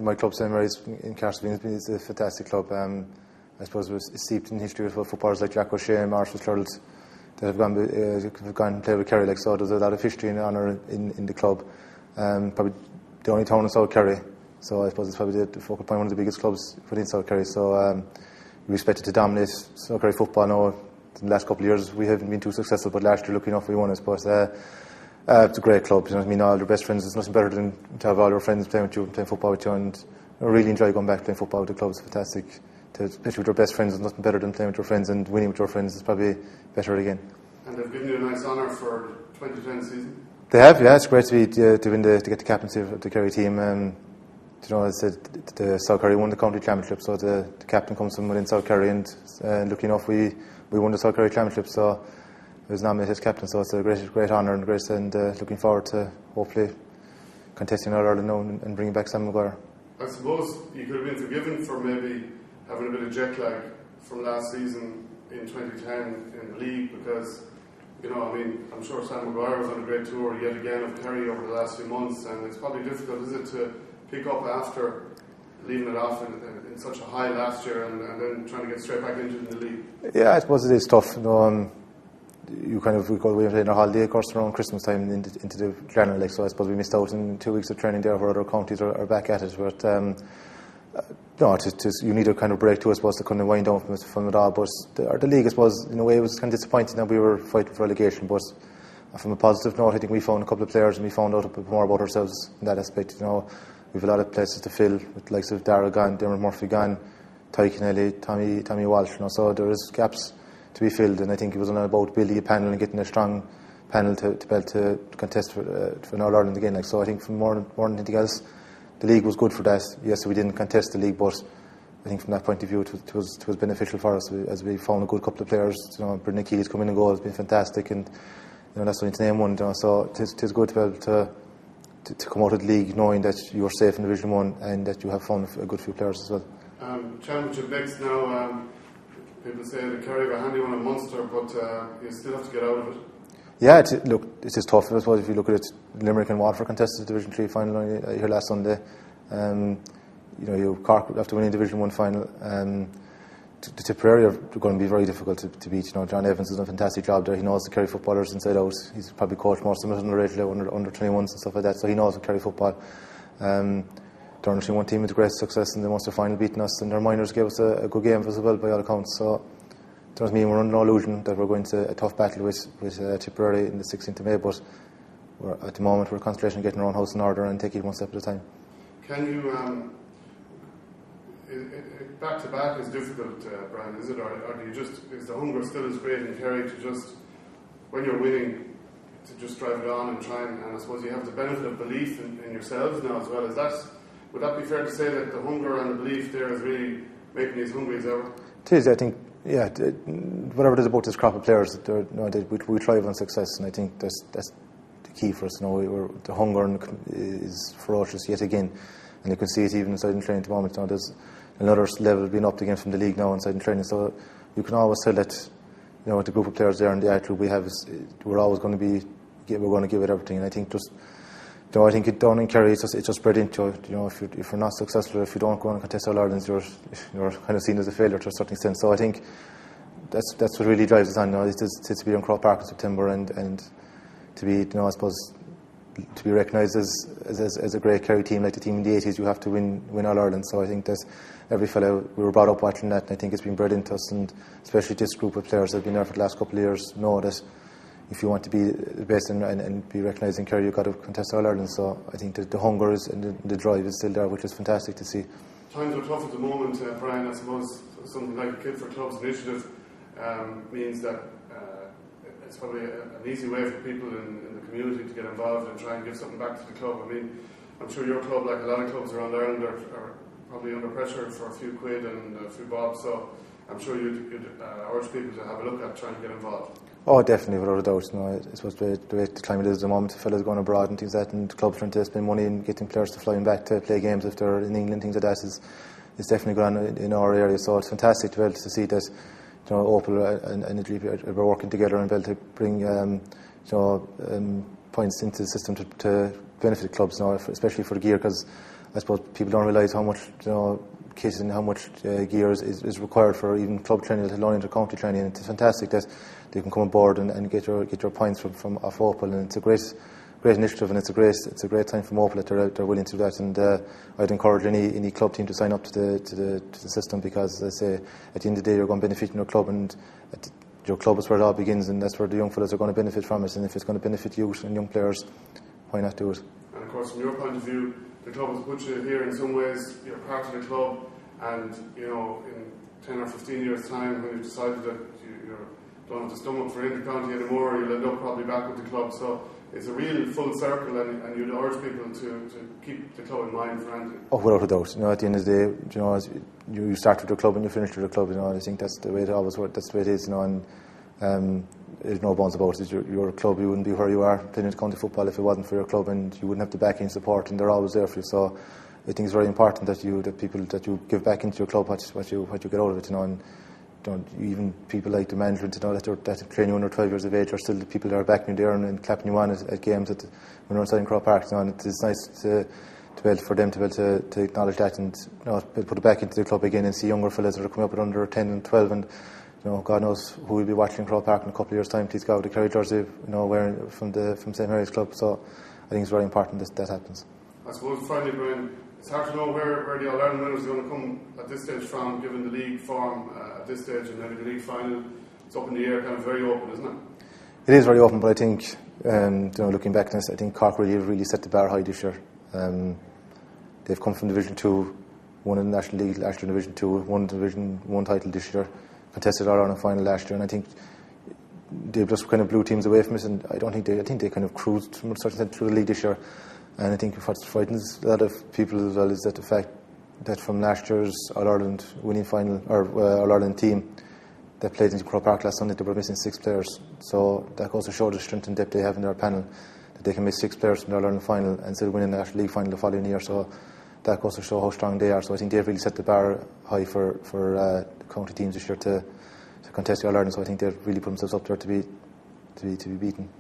My club, St Mary's in Carsville, is a fantastic club. I suppose it's steeped in history with footballers like Jack O'Shea, Marshall Turtles that have gone and played with Kerry. Like, so there's a lot of history and honour in the club. Probably the only town in South Kerry. So I suppose it's probably the focal point, one of the biggest clubs within South Kerry. So we expect it to dominate South Kerry football now. In the last couple of years we haven't been too successful, but last year, lucky enough, we won, I suppose. It's a great club, you know what I mean? All your best friends, there's nothing better than to have all your friends playing with you, playing football with you, and I really enjoy going back playing football with the club. It's fantastic. Especially with your best friends, there's nothing better than playing with your friends, and winning with your friends is probably better again. And they've given you a nice honour for the 2010 season? They have, yeah. It's great to get the captaincy of the Kerry team. You know, as I said, the South Kerry won the county championship, so the captain comes from within South Kerry, and lucky enough we won the South Kerry championship, so I was nominated as captain, so it's a great honour and looking forward to hopefully contesting All Ireland now and bringing back Sam Maguire. I suppose you could have been forgiven for maybe having a bit of jet lag from last season in 2010 in the league, because, you know, I mean, I'm sure Sam Maguire was on a great tour yet again of Kerry over the last few months, and it's probably difficult, is it, to pick up after leaving it off in such a high last year and then trying to get straight back into the league? Yeah, I suppose it is tough. You know, we go away and our holiday, of course, around Christmas time into the January, like, so I suppose we missed out in 2 weeks of training there where other counties are back at it. But no, you need a kind of break too, I suppose, to kind of wind down from it all. But the league, I suppose, in a way, was kind of disappointing that we were fighting for relegation. But from a positive note, I think we found a couple of players and we found out a bit more about ourselves in that aspect. You know, we've a lot of places to fill with the likes of Darragh gone, Dermot Murphy gone, Ty Kennelly, Tommy Walsh. You know, so there is gaps to be filled, and I think it was about building a panel and getting a strong panel to be able to contest for an All Ireland again. Like, so I think from more than anything else, the league was good for that. Yes, we didn't contest the league, but I think from that point of view, it was beneficial for us as we found a good couple of players. You know, Brendan Keely's come in and go has been fantastic, and you know, that's only to name one. You know, so it is good to be able to come out of the league knowing that you're safe in Division 1 and that you have found a good few players as well. Championship next now. People say the Kerry have a handy one in Munster, but you still have to get out of it. Yeah, it's just tough. I suppose if you look at it, Limerick and Waterford contested the Division 3 final here last Sunday. You know, Cork after winning Division 1 final. The Tipperary are going to be very difficult to beat. You know, John Evans has done a fantastic job there. He knows the Kerry footballers inside out. He's probably coached most of them underrated under 21s and stuff like that. So he knows the Kerry football. Dermot one team with great success in the Munster final, beating us, and their minors gave us a good game as well by all accounts. So it doesn't mean we're under no illusion that we're going to a tough battle with Tipperary in the 16th of May, but at the moment we're concentrating on getting our own house in order and taking it one step at a time. Can you back to back is difficult, Brian, is it, or do you just, is the hunger still as great in Kerry to just, when you're winning, to just drive it on and try and I suppose you have the benefit of belief in yourselves now as well? Is that, would that be fair to say that the hunger and the belief there is really making you as hungry as ever? It is, I think. Yeah, whatever it is about this crop of players, we thrive on success, and I think that's the key for us. You know, the hunger is ferocious yet again, and you can see it even inside in training at the moment. You know, there's another level being upped again from the league now inside in training, so you can always tell that, you know, with the group of players there and the attitude we have, we're always going to give it everything. And I think just, you know, I think down in Kerry, it's just bred into it. You know, if you're not successful, if you don't go on and contest All Ireland, you're kind of seen as a failure to a certain extent. So I think that's what really drives us on. You know, it's to be in Croke Park in September and to be, you know, I suppose, to be recognised as a great Kerry team like the team in the 80s. You have to win All Ireland. So I think that every fellow, we were brought up watching that, and I think it's been bred into us, and especially this group of players that have been there for the last couple of years know that if you want to be the best and be recognised in Kerry, you've got to contest All Ireland. So I think that the hunger and the drive is still there, which is fantastic to see. Times are tough at the moment, Brian. I suppose something like a Kid for Clubs initiative means that it's probably an easy way for people in the community to get involved and try and give something back to the club. I mean, I'm sure your club, like a lot of clubs around Ireland, are probably under pressure for a few quid and a few bob, so I'm sure you'd urge people to have a look at trying to get involved. Oh, definitely, without a doubt. You know, I suppose the way the climate is at the moment, fellas going abroad and things like that, and clubs trying to spend money and getting players to flying back to play games if they're in England, things like that is definitely going on in our area. So it's fantastic to be able to see that, you know, Opel and the GP are working together and be able to bring points into the system to benefit clubs now, especially for the gear, because I suppose people don't realise how much kit and how much gear is required for even club training, let alone inter-county training. And it's fantastic that they can come on board and get your points from off Opel, and it's a great initiative, and it's a great time from Opel that they're willing to do that. And I'd encourage any club team to sign up to the system, because, as I say, at the end of the day, you're going to benefit from your club, and your club is where it all begins, and that's where the young fellas are going to benefit from it. And if it's going to benefit youth and young players, why not do it? And of course, from your point of view, the club has put you here in some ways. You're part of the club, and in 10 or 15 years' time, when you've decided that you don't have to stomach for inter-county anymore, you'll end up probably back with the club. So it's a real full circle, and you'd urge people to keep the club in mind for anything. Oh, without a doubt. At the end of the day, you start with your club and you finish with your club. I think that's the way it always works. That's the way it is. And there's no bones about it. Your club, you wouldn't be where you are playing county football if it wasn't for your club, and you wouldn't have the backing support, and they're always there for you. So I think it's very important that you give back into your club what you get out of it. And even people like the management, that train you under 12 years of age, are still the people that are backing you there and clapping you on at games when you're outside in Croke Park. And it's nice for them to be able to acknowledge that, and put it back into the club again, and see younger fellas that are coming up at under 10 and 12, and God knows who will be watching Croke Park in a couple of years' time. Please God, the Kerry jersey, wearing from St Mary's Club. So I think it's very important that happens. I suppose finally, Brian, it's hard to know where the All-Ireland winners are going to come at this stage from, given the league form at this stage, and maybe the league final. It's up in the air, kind of very open, isn't it? It is very open, but I think, looking back on this, I think Cork really set the bar high this year. They've come from Division 2, won in the National League last year in Division 2, won Division 1 title this year, contested All-Ireland final last year, and I think they just kind of blew teams away from us, and I think they kind of cruised from a certain extent through the league this year. And I think what frightens a lot of people as well is that the fact that from last year's All-Ireland winning final, or All-Ireland team that played in Croke Park last Sunday, they were missing 6 players. So that goes to show the strength and depth they have in their panel, that they can miss 6 players from the All-Ireland final and still winning the National League final the following year. So that goes to show how strong they are. So I think they've really set the bar high for the county teams this year to contest the All-Ireland. So I think they've really put themselves up there to be beaten.